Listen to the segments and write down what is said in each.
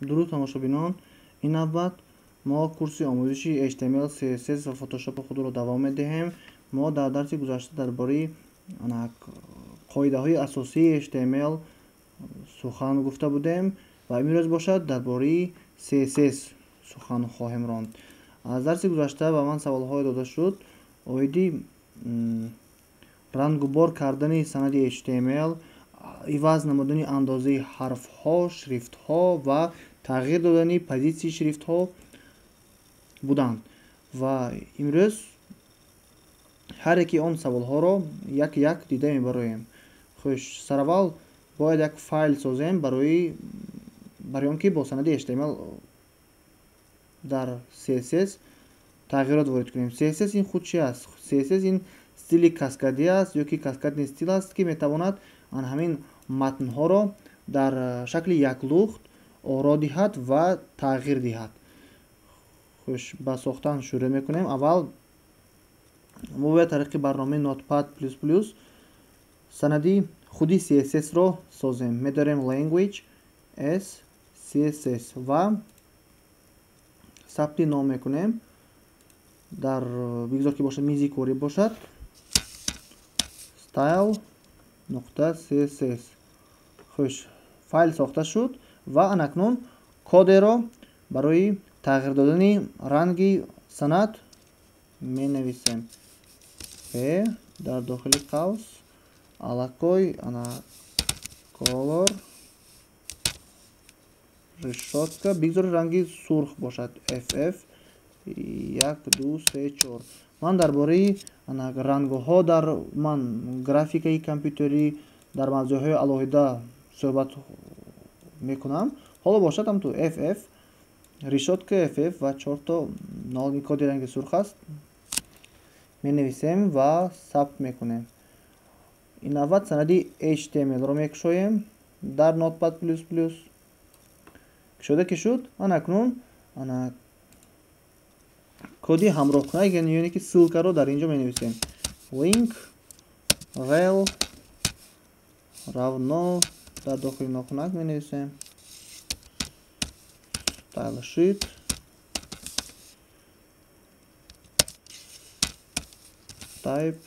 درود تماشابینان، این نوبت ما کورس آموزشی HTML CSS و فتوشاپ خود رو دوام میدهیم. ما در درس گذشته درباره قاعده های اساسی HTML سخن گفته بودیم و امروز باشد درباره CSS سخن خواهیم راند. از درس گذشته به من سوال های داده شد اویدی رنگ و بار کردن سند HTML، عوض نمودن اندازه حرف ها، شریفت ها و تغییر دادن پوزیشن شریفت ها بودند و امروز هر یکی آن سوال ها را یک یک دیده میبریم. خوش، سر اول باید یک فایل سازیم برای آنکه با سند HTML در CSS تغییرات وارد کنیم. CSS این خود چی است؟ CSS این استیل کاسکادی است یا که کاسکاد استیل است که میتواند آن همین متن ها را در شکل یک لخت آرا دهد و تغییر دهد. خوش، با ساختن شروع میکنیم. اول ما باید طریق برنامه نوتپد پلس پلس سندی خودی CSS را سازیم. میداریم language s CSS و ثبت نام میکنیم. در بگذار که باشد میزی کوری باشد style نقطه CSS. خوش، فایل ساخته شد و اکنون کد را برای تغییر دادن رنگ سند می نویسیم. در داخل قوس алакой color решетка بگذار رنگی سرخ باشد FF 1 2 3 4. من درباره رنگ ها در گرافیکای کامپیوتری در موضوع های علاهیده صحبت میکنم. حالا باشد هم تو FF решетка FF و 4 تا نام کد رنگ سرخ است می نویسیم و ثبت میکنیم. این نوبت سندی HTML رو میکشویم در نوتپد پلس پلس. شده که شد اکنون کدی همراه کنه یعنی که سلکه رو در اینجا می نویسیم. link rel равно در داخل ناخنک می نویسیم style sheet type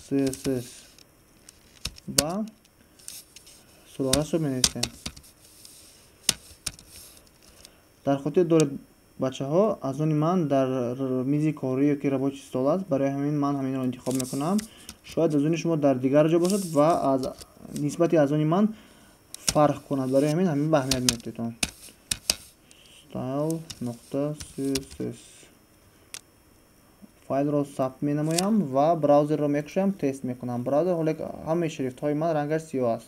CSS و سراغش رو بنویسیم. در خاطر دارید بچه ها، از اون من در میزی کاری که رباچ استال است، برای همین من همین رو انتخاب میکنم. شاید از اون شما در دیگر جا باشد و از نسبتی از اون من فرق کند، برای همین به اهمیت میدید. style نقطه CSS فایل رو ثبت می نمایم و براوزر رو میکشم تست میکنم. براوزر حالا همه شریفت های من رنگش سیاه است.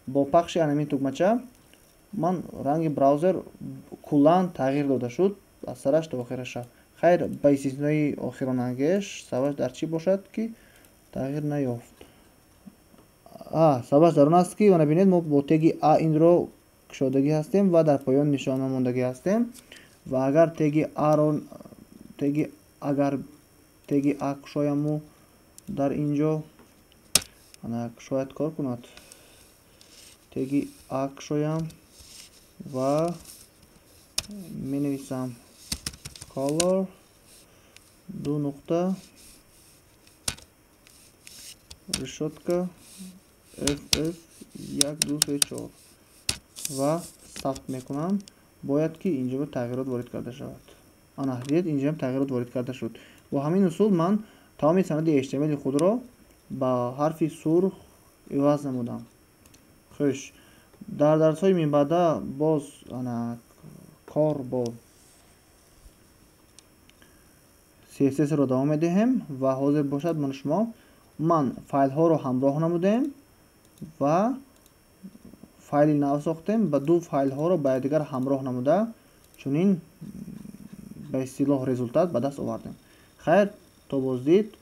با پخش همین تکمچه من رنگ براوزر کلان تغییر داده شد از سرش تا آخرش. خیر، با استثنای آخرانگیش سبب در چی باشد که تغییر نیافت؟ سبب در اون است که ببینید ما با تگ ا این رو کشادگی هستیم و در پایان نشانه ماندگی هستیم و اگر تگ ا کشایم در اینجا شاید کار کند. تگ ا کشایم و می نویسم color 2 نقطه решетка FF 1 2 3 4 و ثبت میکنم. باید که اینجا تغییرات وارد کرده شود. دید اینجا هم تغییرات وارد کرده شد. با همین اصول من تمام سند HTML خود را با حرف سرخ عوض نمودم. خوش، در درس های من بعد باز کار با CSS رو دوام میدهیم و حاضر باشد من فایل ها رو همراه نمودیم و فایل نو ساختیم و دو فایل ها رو با دیگر همراه نموده چنین به اصطلاح رزولتات به دست آوردیم. خیر، تا بازدید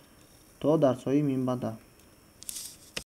تا درس های من بعد.